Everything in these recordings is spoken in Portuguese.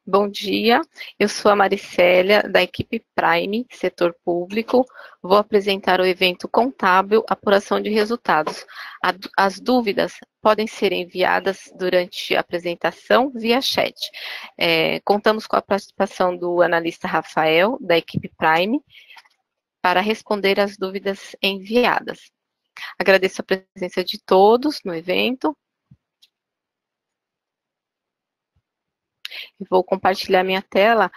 Bom dia, eu sou a Maricélia, da equipe Prime, setor público. Vou apresentar o evento contábil, apuração de resultados. As dúvidas podem ser enviadas durante a apresentação via chat. Contamos com a participação do analista Rafael, da equipe Prime, para responder as dúvidas enviadas. Agradeço a presença de todos no evento. Vou compartilhar minha tela.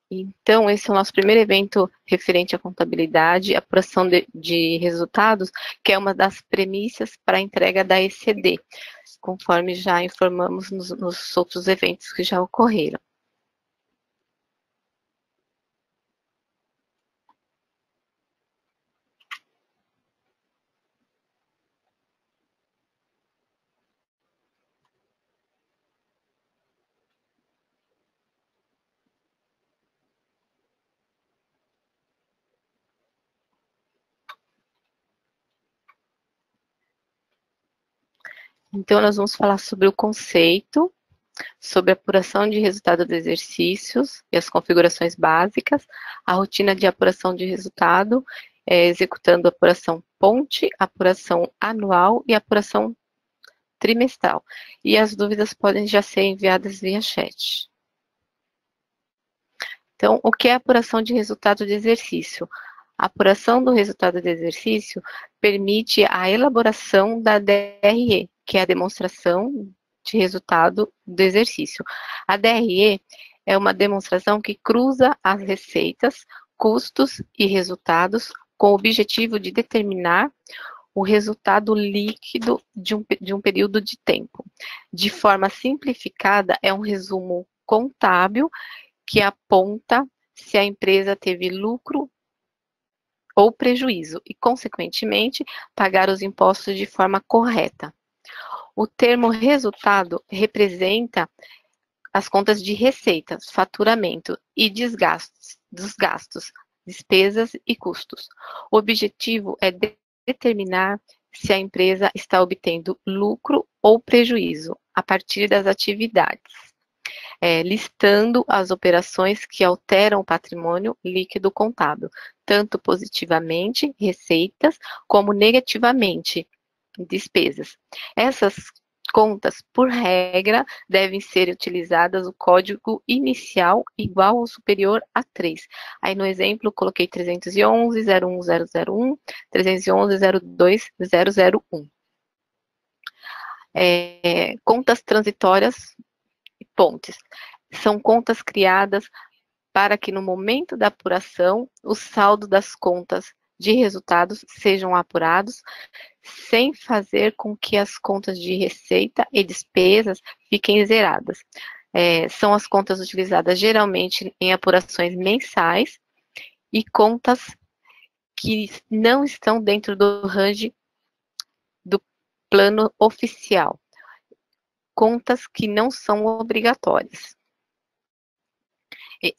Então, esse é o nosso primeiro evento referente à contabilidade, apuração de resultados, que é uma das premissas para a entrega da ECD, conforme já informamos nos outros eventos que já ocorreram. Então, nós vamos falar sobre o conceito, sobre a apuração de resultado dos exercícios e as configurações básicas, a rotina de apuração de resultado, executando a apuração ponte, apuração anual e apuração trimestral. E as dúvidas podem já ser enviadas via chat. Então, o que é apuração de resultado de exercício? A apuração do resultado de exercício permite a elaboração da DRE, que é a demonstração de resultado do exercício. A DRE é uma demonstração que cruza as receitas, custos e resultados com o objetivo de determinar o resultado líquido de um período de tempo. De forma simplificada, é um resumo contábil que aponta se a empresa teve lucro ou prejuízo e, consequentemente, pagar os impostos de forma correta. O termo resultado representa as contas de receitas, faturamento e dos gastos, despesas e custos. O objetivo é determinar se a empresa está obtendo lucro ou prejuízo a partir das atividades, listando as operações que alteram o patrimônio líquido contábil, tanto positivamente, receitas, como negativamente, despesas. Essas contas, por regra, devem ser utilizadas o código inicial igual ou superior a 3. Aí no exemplo coloquei 311, 01001, 311, 02001. Contas transitórias e pontes. São contas criadas para que no momento da apuração, o saldo das contas de resultados sejam apurados, sem fazer com que as contas de receita e despesas fiquem zeradas. São as contas utilizadas geralmente em apurações mensais e contas que não estão dentro do range do plano oficial. Contas que não são obrigatórias.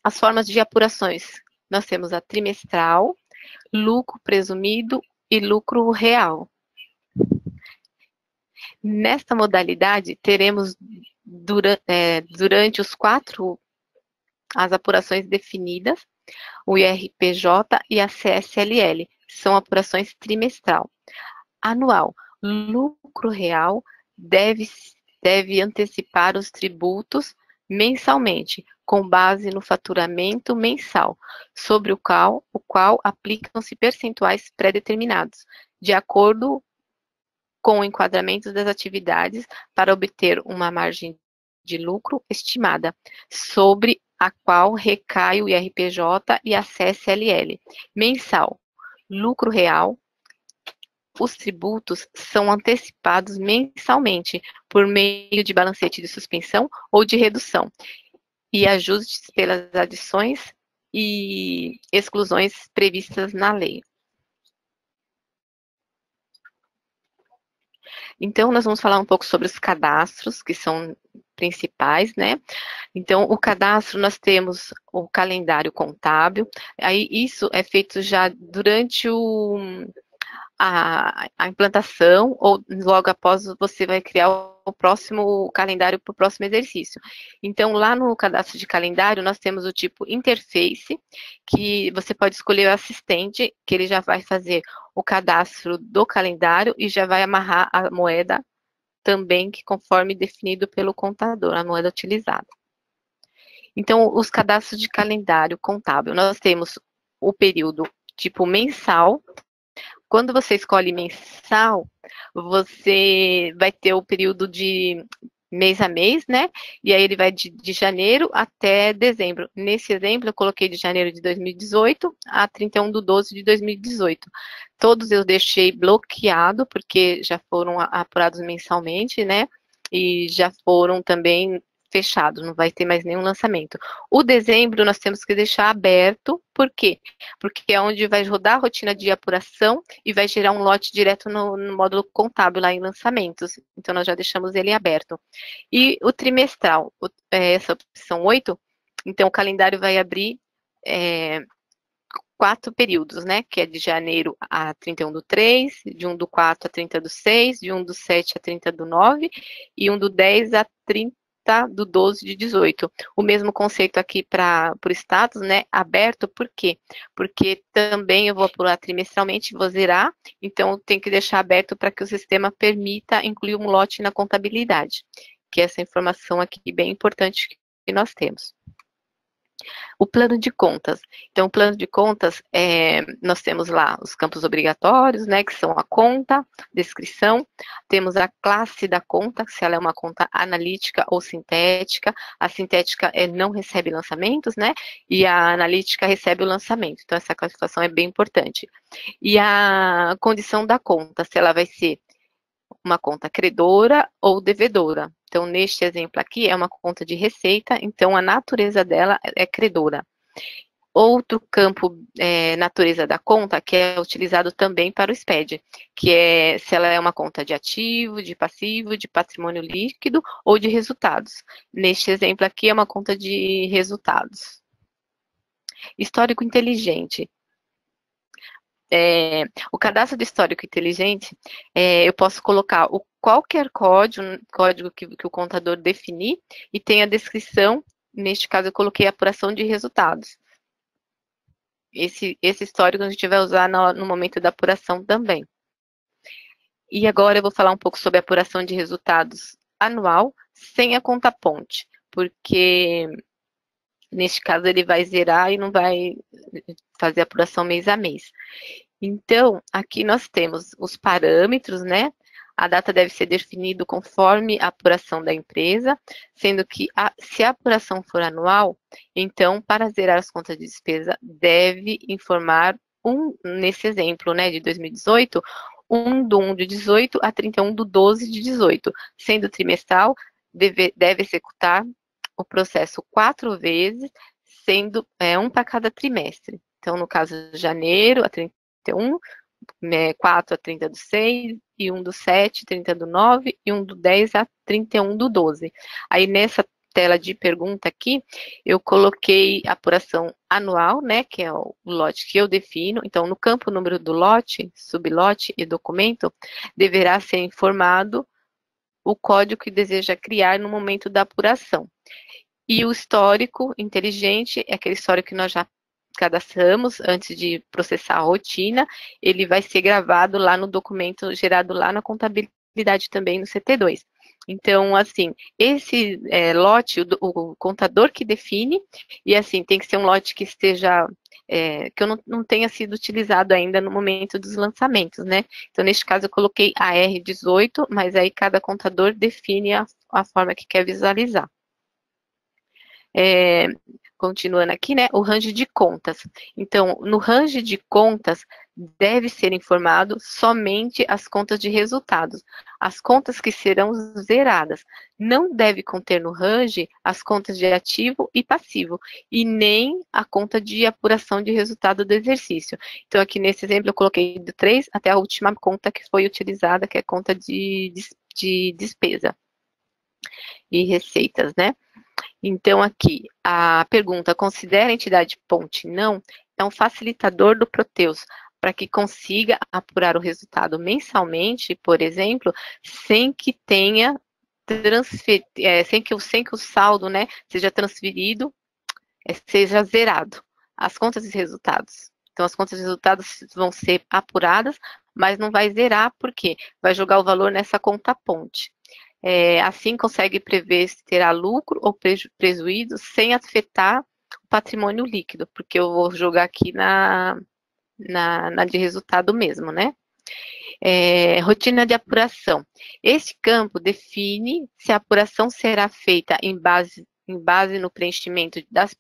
As formas de apurações, nós temos a trimestral, lucro presumido e lucro real. Nesta modalidade, teremos durante as apurações definidas, o IRPJ e a CSLL, são apurações trimestral. Anual, lucro real deve antecipar os tributos mensalmente, com base no faturamento mensal, sobre o qual aplicam-se percentuais pré-determinados, de acordo com o enquadramento das atividades para obter uma margem de lucro estimada, sobre a qual recai o IRPJ e a CSLL. Mensal, lucro real. Os tributos são antecipados mensalmente por meio de balancete de suspensão ou de redução e ajustes pelas adições e exclusões previstas na lei. Então, nós vamos falar um pouco sobre os cadastros que são principais, né? Então, o cadastro, nós temos o calendário contábil, aí isso é feito já durante a implantação, ou logo após você vai criar o próximo calendário para o próximo exercício. Então, lá no cadastro de calendário, nós temos o tipo interface, que você pode escolher o assistente, que ele já vai fazer o cadastro do calendário e já vai amarrar a moeda também, que conforme definido pelo contador, a moeda utilizada. Então, os cadastros de calendário contábil, nós temos o período tipo mensal. Quando você escolhe mensal, você vai ter o período de mês a mês, né? E aí ele vai de janeiro até dezembro. Nesse exemplo, eu coloquei de janeiro de 2018 a 31/12 de 2018. Todos eu deixei bloqueado, porque já foram apurados mensalmente, né? E já foram também fechados, não vai ter mais nenhum lançamento. O dezembro nós temos que deixar aberto, por quê? Porque é onde vai rodar a rotina de apuração e vai gerar um lote direto no módulo contábil lá em lançamentos. Então, nós já deixamos ele aberto. E o trimestral, essa opção 8, então o calendário vai abrir 4 períodos, né? Que é de janeiro a 31/3, de 1/4 a 30/6, de 1/7 a 30/9 e 1/10 a 30/12 de 18. O mesmo conceito aqui para o status, né? Aberto, por quê? Porque também eu vou apurar trimestralmente, vou zerar, então tem que deixar aberto para que o sistema permita incluir um lote na contabilidade, que é essa informação aqui bem importante que nós temos. O plano de contas. Então, o plano de contas, nós temos lá os campos obrigatórios, né, que são a conta, descrição, temos a classe da conta, se ela é uma conta analítica ou sintética. A sintética não recebe lançamentos, né, e a analítica recebe o lançamento. Então, essa classificação é bem importante. E a condição da conta, se ela vai ser uma conta credora ou devedora. Então, neste exemplo aqui, é uma conta de receita, então a natureza dela é credora. Outro campo, natureza da conta, que é utilizado também para o SPED, que é se ela é uma conta de ativo, de passivo, de patrimônio líquido ou de resultados. Neste exemplo aqui, é uma conta de resultados. Histórico inteligente. O cadastro de histórico inteligente, eu posso colocar qualquer código que o contador definir, e tem a descrição. Neste caso, eu coloquei apuração de resultados. Esse histórico a gente vai usar no momento da apuração também. E agora eu vou falar um pouco sobre a apuração de resultados anual, sem a conta ponte, porque neste caso ele vai zerar e não vai fazer a apuração mês a mês. Então, aqui nós temos os parâmetros, né? A data deve ser definida conforme a apuração da empresa, sendo que se a apuração for anual, então, para zerar as contas de despesa, deve informar nesse exemplo, né, de 2018, 1/1 de 18 a 31/12 de 18, sendo trimestral, deve executar o processo 4 vezes, sendo um para cada trimestre. Então, no caso, janeiro a 31, 4 a 30/6, e 1/7, 30/9, e 1/10 a 31/12. Aí, nessa tela de pergunta aqui, eu coloquei a apuração anual, né, que é o lote que eu defino. Então, no campo número do lote, sublote e documento, deverá ser informado o código que deseja criar no momento da apuração. E o histórico inteligente é aquele histórico que nós já cadastramos antes de processar a rotina, ele vai ser gravado lá no documento gerado lá na contabilidade também no CT2. Então, assim, esse lote, o contador que define, e assim, tem que ser um lote que esteja, que não tenha sido utilizado ainda no momento dos lançamentos, né? Então, neste caso, eu coloquei AR18, mas aí cada contador define a forma que quer visualizar. Continuando aqui, né, o range de contas. Então, no range de contas, deve ser informado somente as contas de resultados, as contas que serão zeradas. Não deve conter no range as contas de ativo e passivo, e nem a conta de apuração de resultado do exercício. Então, aqui nesse exemplo, eu coloquei do 3 até a última conta que foi utilizada, que é a conta de despesa. e receitas, né? Então, aqui, a pergunta, considera a entidade ponte não, é um facilitador do Proteus, para que consiga apurar o resultado mensalmente, por exemplo, sem que tenha sem que o saldo, né, seja transferido, seja zerado, as contas de resultados. Então, as contas de resultados vão ser apuradas, mas não vai zerar, por quê? Vai jogar o valor nessa conta ponte. Assim, consegue prever se terá lucro ou prejuízo sem afetar o patrimônio líquido, porque eu vou jogar aqui na de resultado mesmo, né? Rotina de apuração. Este campo define se a apuração será feita em base no preenchimento das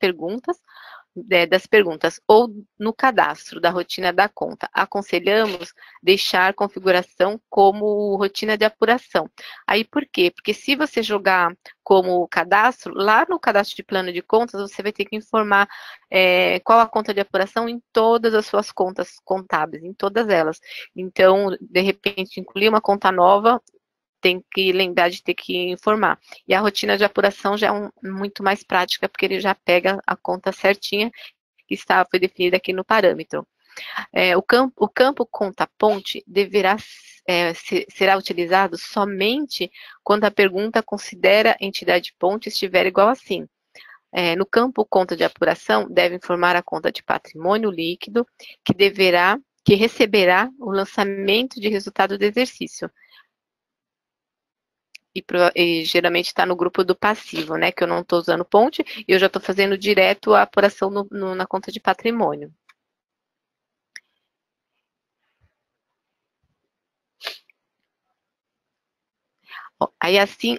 perguntas ou no cadastro da rotina da conta. Aconselhamos deixar configuração como rotina de apuração. Aí por quê? Porque se você jogar como cadastro, lá no cadastro de plano de contas, você vai ter que informar qual a conta de apuração em todas as suas contas contábeis, em todas elas. Então, de repente, incluir uma conta nova, tem que lembrar de ter que informar. E a rotina de apuração já é muito mais prática, porque ele já pega a conta certinha que foi definida aqui no parâmetro. O campo conta-ponte será utilizado somente quando a pergunta considera a entidade ponte estiver igual assim. No campo conta de apuração, deve informar a conta de patrimônio líquido que receberá o lançamento de resultado do exercício. E geralmente está no grupo do passivo, né? Que eu não estou usando ponte e eu já estou fazendo direto a apuração na conta de patrimônio. Aí assim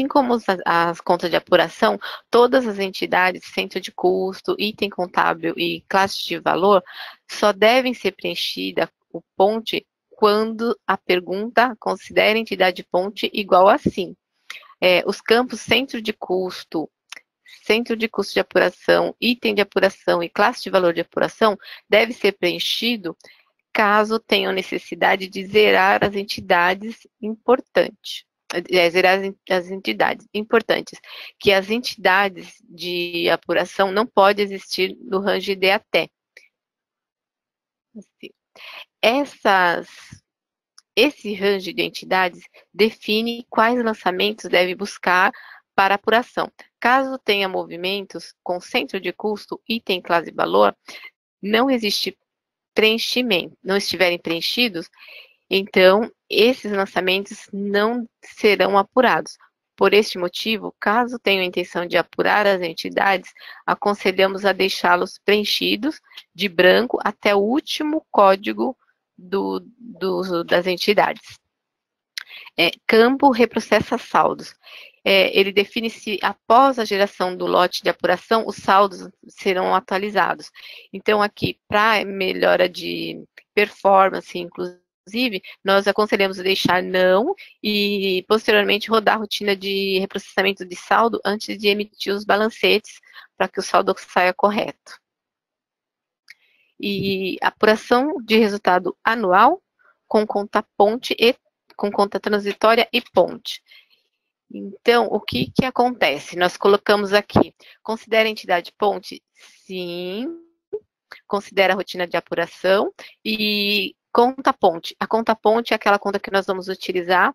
como as contas de apuração, todas as entidades, centro de custo, item contábil e classe de valor, só devem ser preenchida o ponte quando a pergunta considera a entidade ponte igual a sim. Os campos centro de custo de apuração, item de apuração e classe de valor de apuração deve ser preenchido caso tenham necessidade de zerar as entidades importantes. Zerar as entidades importantes, que as entidades de apuração não podem existir no range de até. Esse range de entidades define quais lançamentos deve buscar para apuração. Caso tenha movimentos com centro de custo, item, classe e valor, não existe preenchimento, não estiverem preenchidos, então esses lançamentos não serão apurados. Por este motivo, caso tenham a intenção de apurar as entidades, aconselhamos a deixá-los preenchidos de branco até o último código das entidades. Campo reprocessa saldos. Ele define se, após a geração do lote de apuração, os saldos serão atualizados. Então, aqui, para melhora de performance, inclusive, nós aconselhamos deixar não e, posteriormente, rodar a rotina de reprocessamento de saldo antes de emitir os balancetes, para que o saldo saia correto. E apuração de resultado anual com conta ponte e com conta transitória e ponte. Então, o que acontece? Nós colocamos aqui, considera a entidade ponte? Sim. Considera a rotina de apuração e conta ponte. A conta ponte é aquela conta que nós vamos utilizar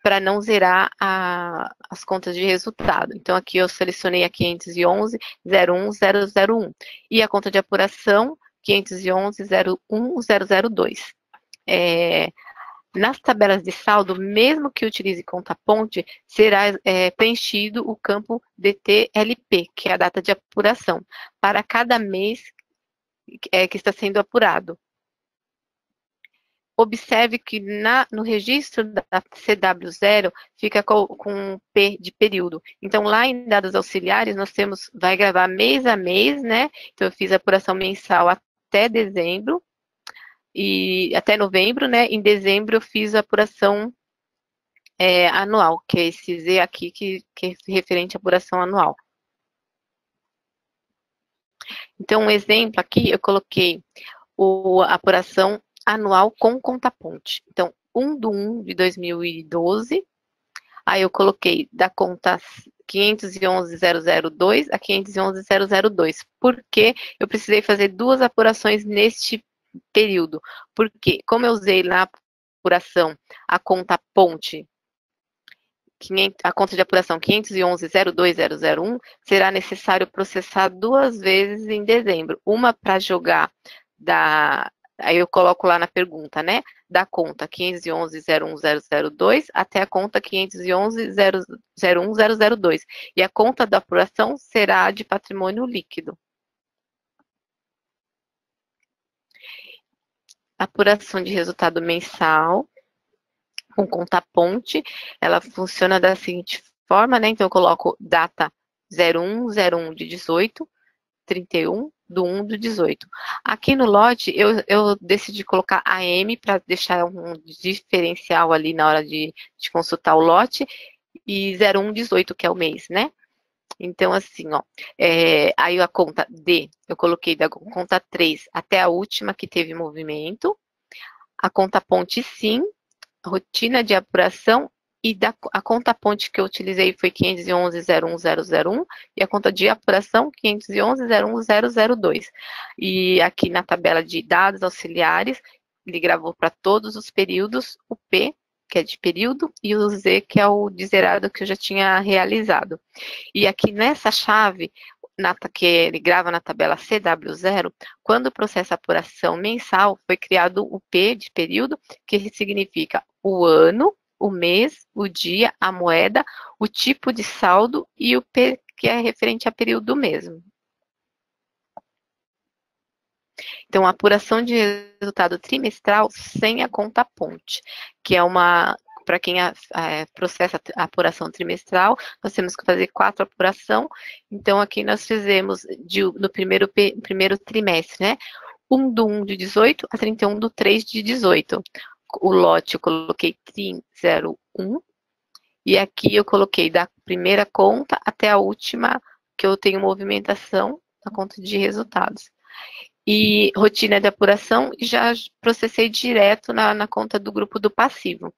para não zerar as contas de resultado. Então, aqui eu selecionei a 511.01.001. E a conta de apuração, 511.01.002. Nas tabelas de saldo, mesmo que utilize conta ponte, será preenchido o campo DTLP, que é a data de apuração, para cada mês que está sendo apurado. Observe que no registro da CW0 fica com P de período. Então, lá em dados auxiliares, vai gravar mês a mês, né? Então, eu fiz a apuração mensal até dezembro, e até novembro, né? Em dezembro, eu fiz a apuração anual, que é esse Z aqui, que é referente à apuração anual. Então, um exemplo aqui, eu coloquei a apuração anual com conta ponte. Então, 1/1 de 2012 Aí eu coloquei da conta 511.002 a 511.002. Por que eu precisei fazer duas apurações neste período? Porque, como eu usei na apuração a conta ponte, a conta de apuração 511.02001, será necessário processar duas vezes em dezembro. Uma para jogar aí eu coloco lá na pergunta, né? Da conta 511.01002 até a conta 511.001.002. E a conta da apuração será de patrimônio líquido. Apuração de resultado mensal com conta ponte, ela funciona da seguinte forma, né? Então, eu coloco data 01/01 de 18, 31 do 1 do 18. Aqui no lote, eu decidi colocar AM para deixar um diferencial ali na hora de consultar o lote, e 01/18, que é o mês, né? Então, assim, ó, aí a conta D, eu coloquei da conta 3 até a última que teve movimento, a conta ponte sim, rotina de apuração, e a conta ponte que eu utilizei foi 511.01001 e a conta de apuração 511.01002. E aqui na tabela de dados auxiliares, ele gravou para todos os períodos o P, que é de período, e o Z, que é o de zerado que eu já tinha realizado. E aqui nessa chave, que ele grava na tabela CW0, quando o processo de apuração mensal, foi criado o P de período, que significa o ano, o mês, o dia, a moeda, o tipo de saldo, e o P, que é referente a período mesmo. Então, a apuração de resultado trimestral sem a conta ponte, que é para quem processa a apuração trimestral, nós temos que fazer 4 apurações. Então, aqui nós fizemos no primeiro trimestre, né? 1 do 1 de 18 a 31 do 3 de 18. O lote eu coloquei TRIM 01, e aqui eu coloquei da primeira conta até a última, que eu tenho movimentação na conta de resultados. E rotina de apuração, já processei direto na conta do grupo do passivo.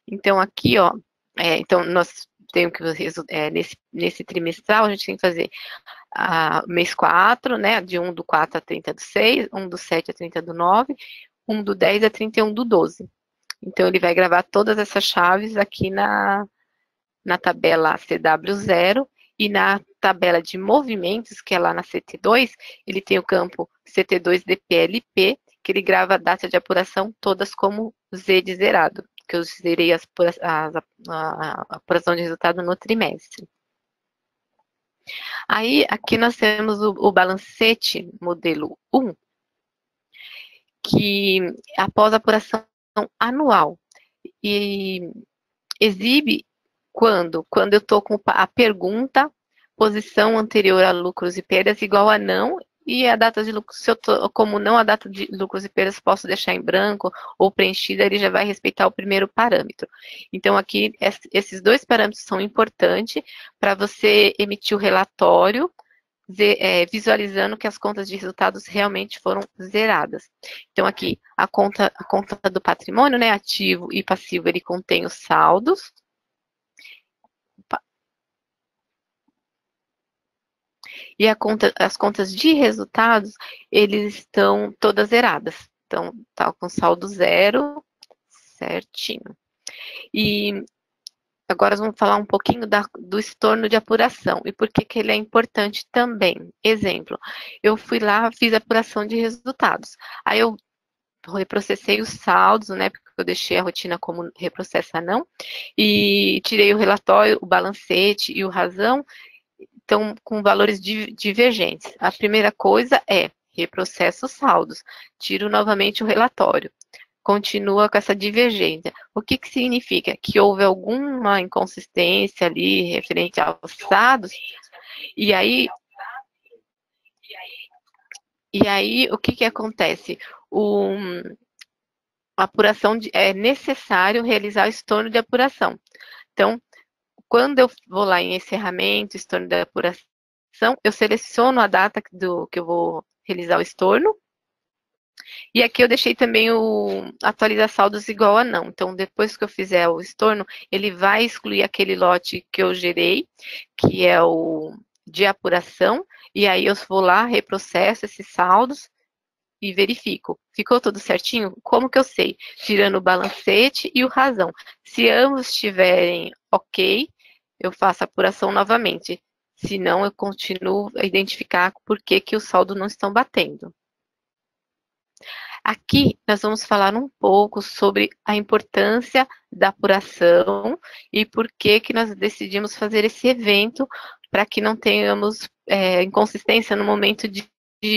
Então, aqui, ó, então nós temos que, nesse trimestral, a gente tem que fazer mês 4, né, de 1 do 4 a 30 do 6, 1 do 7 a 30 do 9, 1 do 10 a 31 do 12. Então, ele vai gravar todas essas chaves aqui na tabela CW0, e na tabela de movimentos, que é lá na CT2, ele tem o campo CT2DPLP, que ele grava a data de apuração todas como Z de zerado, que eu zerei a apuração de resultado no trimestre. Aí, aqui nós temos o balancete modelo 1, que após a apuração anual, e exibe quando eu estou com a pergunta, posição anterior a lucros e perdas igual a não, e a data de lucros, como não, a data de lucros e perdas posso deixar em branco ou preenchida, ele já vai respeitar o primeiro parâmetro. Então, aqui, esses dois parâmetros são importantes para você emitir o relatório, visualizando que as contas de resultados realmente foram zeradas. Então, aqui, a conta do patrimônio, né, ativo e passivo, ele contém os saldos. E as contas de resultados, eles estão todas zeradas. Então, tá com saldo zero, certinho. E agora vamos falar um pouquinho do estorno de apuração e por que ele é importante também. Exemplo, eu fui lá, fiz a apuração de resultados. Aí eu reprocessei os saldos, né, porque eu deixei a rotina como reprocessa não, e tirei o relatório, o balancete e o razão, então, com valores divergentes. A primeira coisa é reprocesso os saldos, tiro novamente o relatório, continua com essa divergência. O que significa? Que houve alguma inconsistência ali referente aos saldos, e aí o que acontece? A apuração é necessário realizar o estorno de apuração. Então, quando eu vou lá em encerramento, estorno da apuração, eu seleciono a data que eu vou realizar o estorno, E aqui eu deixei também o atualizar saldos igual a não. Então, depois que eu fizer o estorno, ele vai excluir aquele lote que eu gerei, que é o de apuração, e aí eu vou lá, reprocesso esses saldos e verifico. Ficou tudo certinho? Como que eu sei? Tirando o balancete e o razão. Se ambos estiverem ok, eu faço a apuração novamente. Se não, eu continuo a identificar por que que os saldos não estão batendo. Aqui nós vamos falar um pouco sobre a importância da apuração e por que que nós decidimos fazer esse evento para que não tenhamos inconsistência no momento de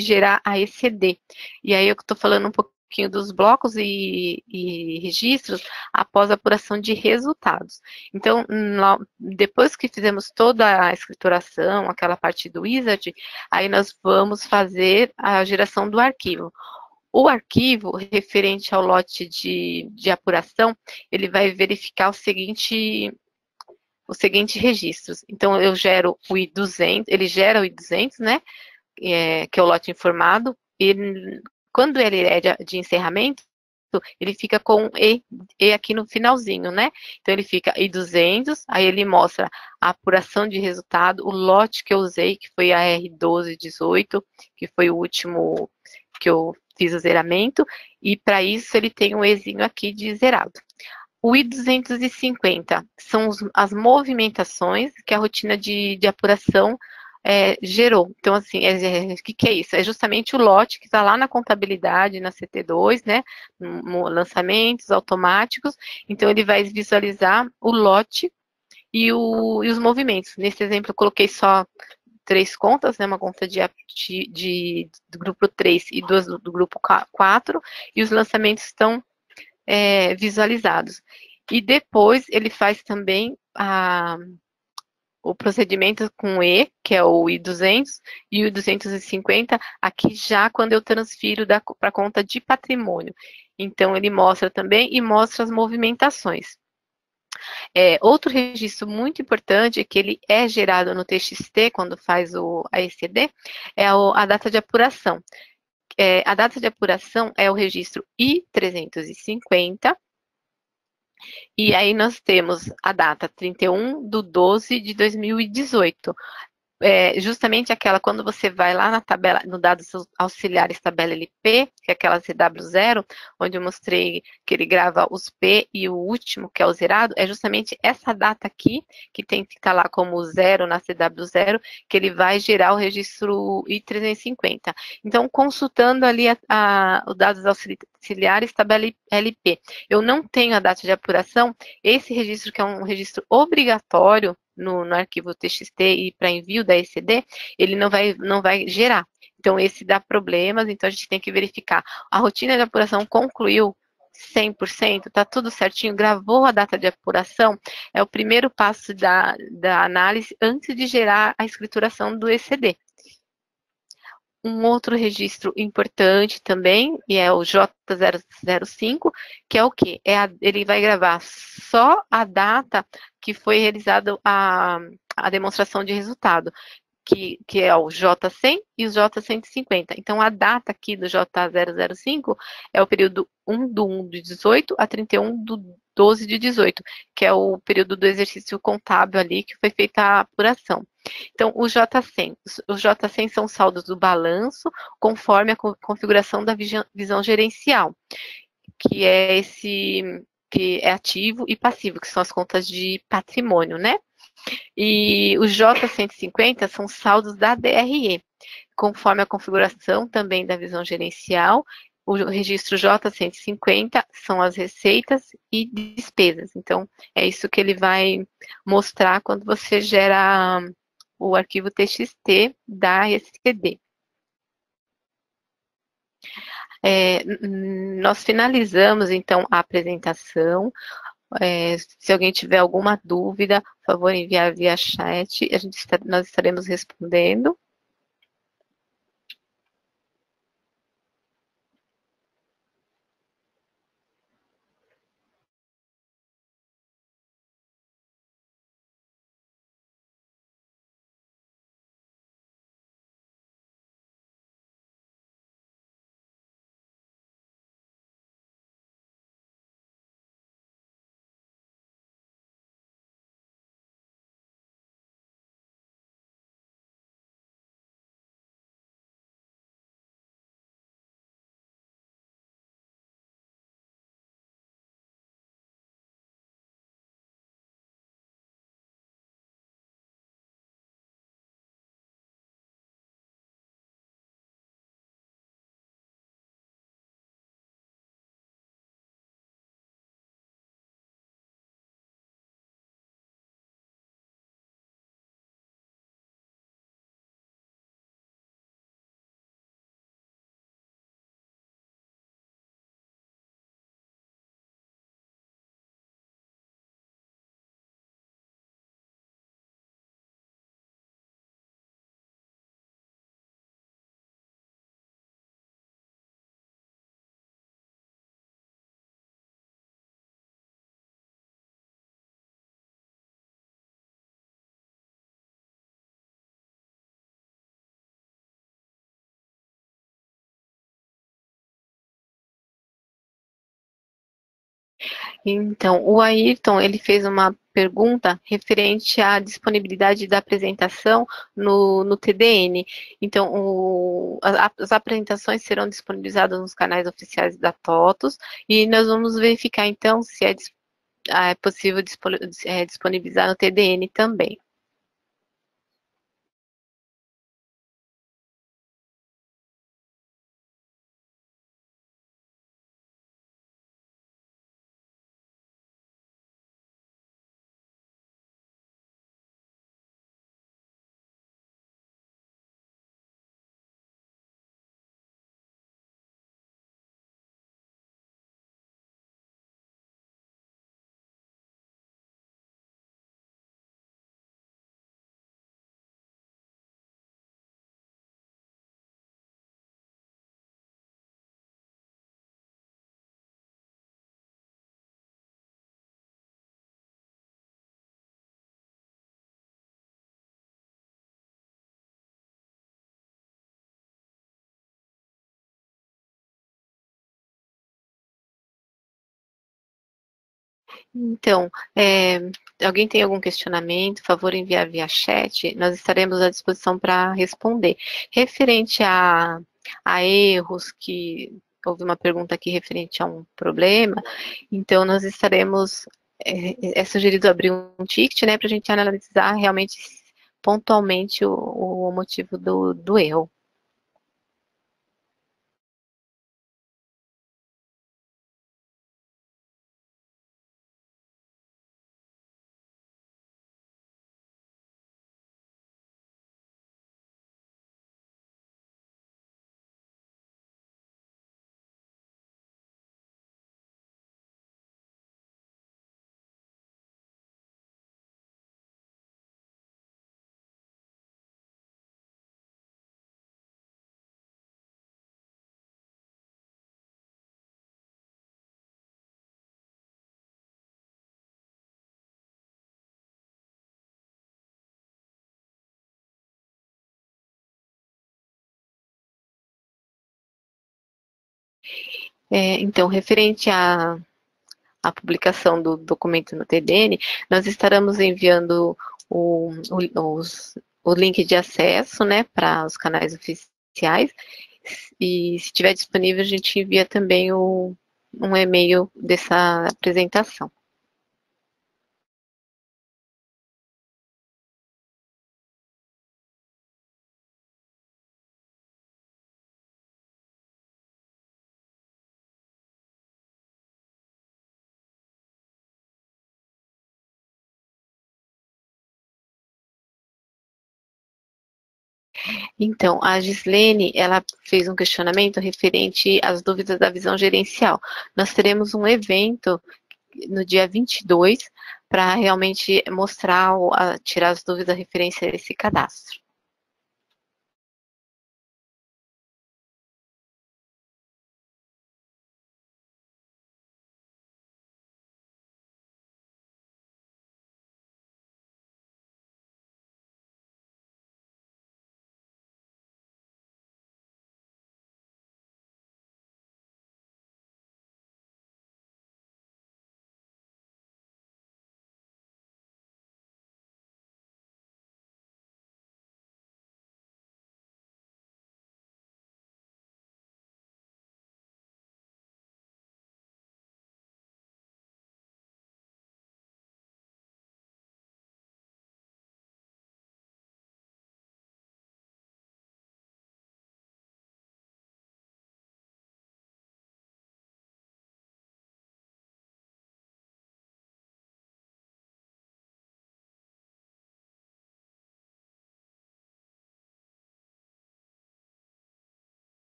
gerar a ECD. E aí eu estou falando um pouquinho dos blocos e registros após a apuração de resultados. Então, depois que fizemos toda a escrituração, aquela parte do wizard, aí nós vamos fazer a geração do arquivo. O arquivo referente ao lote de apuração, ele vai verificar os seguintes registros. Então, eu gero o I200, ele gera o I200, né, que é o lote informado, e quando ele é de encerramento, ele fica com E aqui no finalzinho, né? Então, ele fica I200, aí ele mostra a apuração de resultado, o lote que eu usei, que foi a R1218, que foi o último que eu fiz o zeramento, e para isso ele tem um Ezinho aqui de zerado. O I250 são as movimentações que a rotina de apuração gerou. Então, assim, o que é isso? É justamente o lote que está lá na contabilidade, na CT2, né? Lançamentos automáticos. Então, ele vai visualizar o lote e os movimentos. Nesse exemplo, eu coloquei só 3 contas, né, uma conta do grupo 3 e 2 do grupo 4, e os lançamentos estão visualizados. E depois ele faz também o procedimento com E, que é o I200, e o I250, aqui já quando eu transfiro para a conta de patrimônio. Então, ele mostra também e mostra as movimentações. Outro registro muito importante, que ele é gerado no TXT, quando faz a ECD, é a data de apuração. A data de apuração é o registro I350, e aí nós temos a data 31/12/2018. Justamente aquela, quando você vai lá na tabela, no dados auxiliares tabela LP, que é aquela CW0, onde eu mostrei que ele grava os P e o último, que é o zerado, é justamente essa data aqui, que tem que estar lá como 0 na CW0, que ele vai gerar o registro I350. Então, consultando ali os dados auxiliares tabela LP, eu não tenho a data de apuração, esse registro, que é um registro obrigatório, no arquivo TXT e para envio da ECD, ele não vai gerar. Então, esse dá problemas, então a gente tem que verificar. A rotina de apuração concluiu 100%, está tudo certinho, gravou a data de apuração, é o primeiro passo da análise antes de gerar a escrituração do ECD. Um outro registro importante também, e é o J005, que é o quê? Ele vai gravar só a data que foi realizada a demonstração de resultado, que é o J100 e o J150. Então, a data aqui do J005 é o período 1/1/18 a 31/12/18, que é o período do exercício contábil ali, que foi feita a apuração. Então, os J100 são saldos do balanço, conforme a configuração da visão gerencial, que é que é ativo e passivo, que são as contas de patrimônio, né? E os J150 são saldos da DRE, conforme a configuração também da visão gerencial. O registro J150 são as receitas e despesas. Então, é isso que ele vai mostrar quando você gera o arquivo TXT da ECD. Nós finalizamos, então, a apresentação. Se alguém tiver alguma dúvida, por favor, enviar via chat, nós estaremos respondendo. Então, o Ayrton, ele fez uma pergunta referente à disponibilidade da apresentação no TDN. Então, as apresentações serão disponibilizadas nos canais oficiais da TOTUS e nós vamos verificar, então, se é possível disponibilizar no TDN também. Então, alguém tem algum questionamento? Por favor, enviar via chat. Nós estaremos à disposição para responder. Referente a erros, que houve uma pergunta aqui referente a um problema, então nós estaremos, é sugerido abrir um ticket, né, para a gente analisar realmente pontualmente o motivo do erro. Então, referente a publicação do documento no TDN, nós estaremos enviando o link de acesso, né, para os canais oficiais, e se estiver disponível, a gente envia também um e-mail dessa apresentação. Então, a Gislene, ela fez um questionamento referente às dúvidas da visão gerencial. Nós teremos um evento no dia 22 para realmente mostrar, tirar as dúvidas referente a esse cadastro.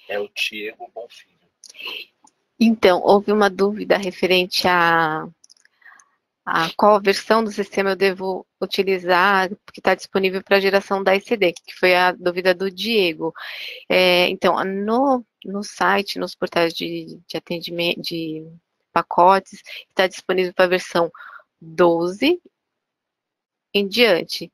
É o Diego Bonfilho. Então, houve uma dúvida referente a qual versão do sistema eu devo utilizar, que está disponível para a geração da ECD, que foi a dúvida do Diego. Então, no site, nos portais de atendimento, de pacotes, está disponível para a versão 12 em diante.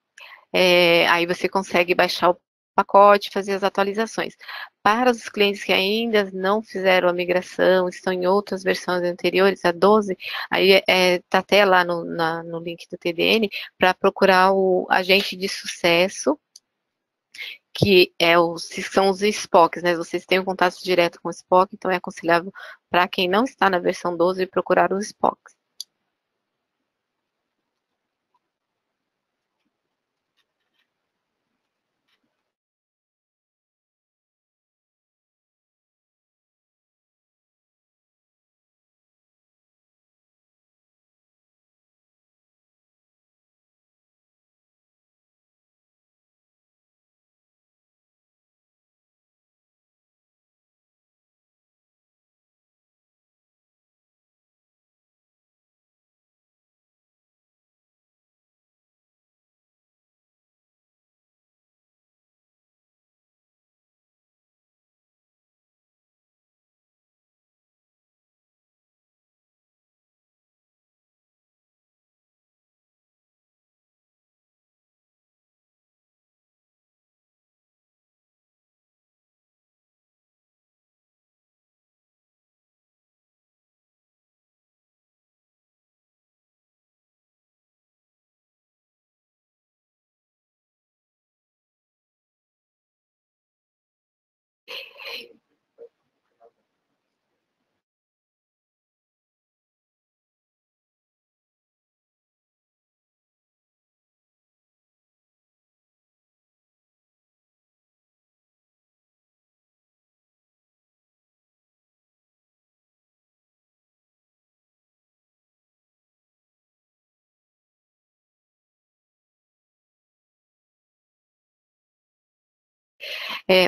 Aí você consegue baixar o pacote, fazer as atualizações. Para os clientes que ainda não fizeram a migração, estão em outras versões anteriores, a 12, aí está até lá no link do TDN, para procurar o agente de sucesso, que são os SPOCs, né? Vocês têm um contato direto com o SPOC, então é aconselhável para quem não está na versão 12 procurar os SPOCs.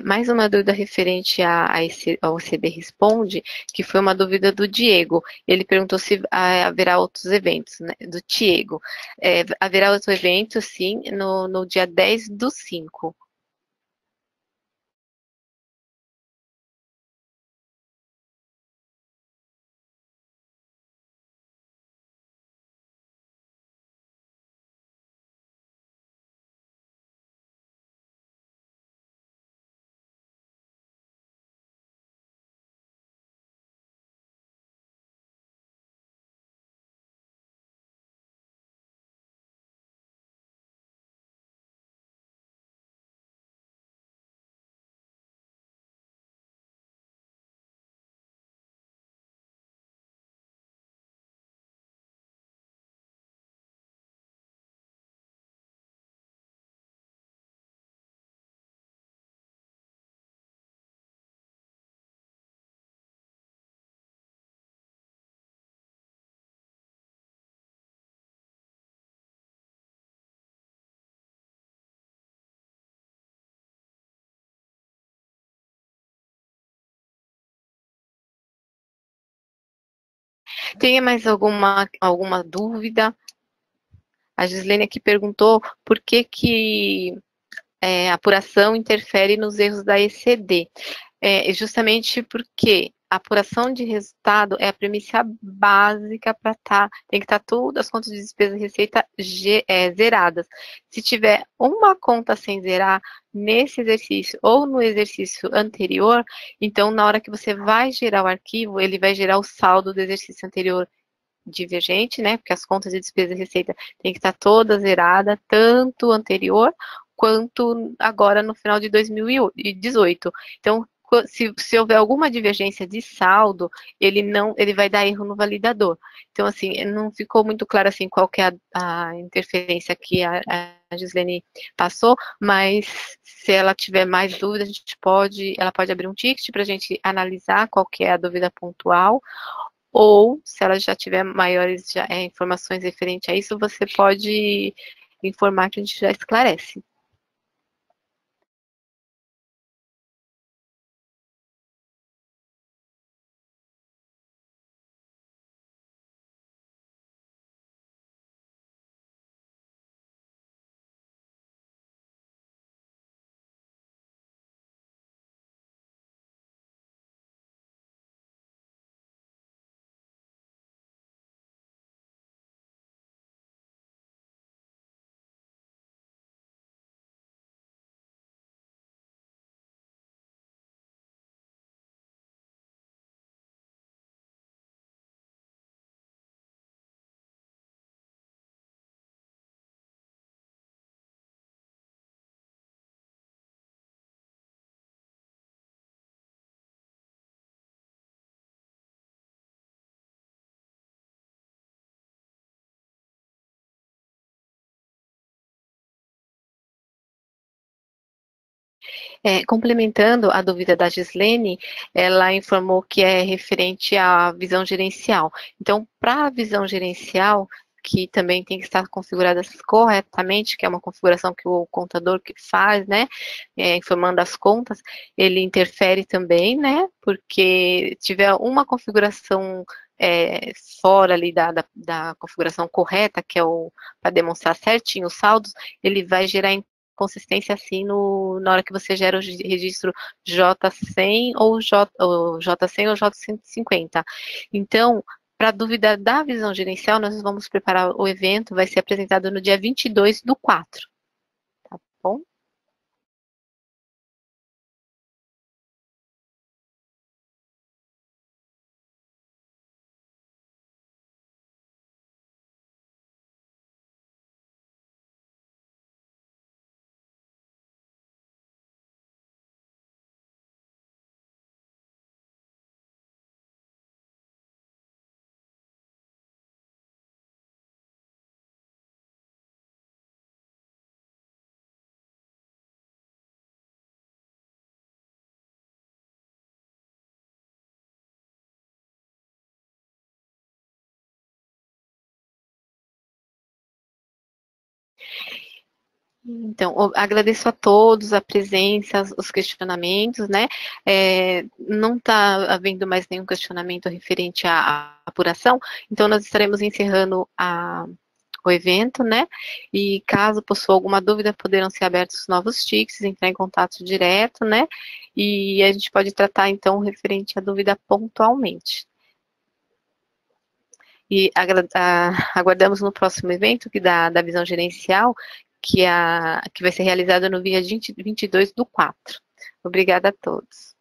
Mais uma dúvida referente ao CD Responde, que foi uma dúvida do Diego. Ele perguntou se haverá outros eventos, né, do Diego. Haverá outro evento, sim, no dia 10/5. Tem mais alguma dúvida? A Gislene aqui perguntou por que a apuração interfere nos erros da ECD. Justamente porque a apuração de resultado é a premissa básica para tem que estar todas as contas de despesa e receita zeradas. Se tiver uma conta sem zerar nesse exercício ou no exercício anterior, então na hora que você vai gerar o arquivo, ele vai gerar o saldo do exercício anterior divergente, né? Porque as contas de despesa e receita tem que estar toda zerada, tanto anterior quanto agora no final de 2018. Então, se houver alguma divergência de saldo, ele vai dar erro no validador. Então, assim, não ficou muito claro assim qual que é a interferência que a Gislene passou, mas se ela tiver mais dúvidas, ela pode abrir um ticket para a gente analisar qual que é a dúvida pontual, ou, se ela já tiver maiores informações referentes a isso, você pode informar que a gente já esclarece. Complementando a dúvida da Gislene, ela informou que é referente à visão gerencial. Então, para a visão gerencial, que também tem que estar configurada corretamente, que é uma configuração que o contador que faz, né, informando as contas, ele interfere também, né, porque tiver uma configuração fora ali da configuração correta, que é para demonstrar certinho os saldos, ele vai gerar consistência assim na hora que você gera o registro J100 ou J100 ou J150. Então, para dúvida da visão gerencial, nós vamos preparar o evento, vai ser apresentado no dia 22/4, tá bom? Então, agradeço a todos a presença, os questionamentos, né? Não está havendo mais nenhum questionamento referente à apuração, então nós estaremos encerrando o evento, né? E caso possua alguma dúvida, poderão ser abertos novos tickets, entrar em contato direto, né? E a gente pode tratar, então, referente à dúvida pontualmente. E aguardamos no próximo evento, que da visão gerencial, que vai ser realizado no dia 22/4. Obrigada a todos.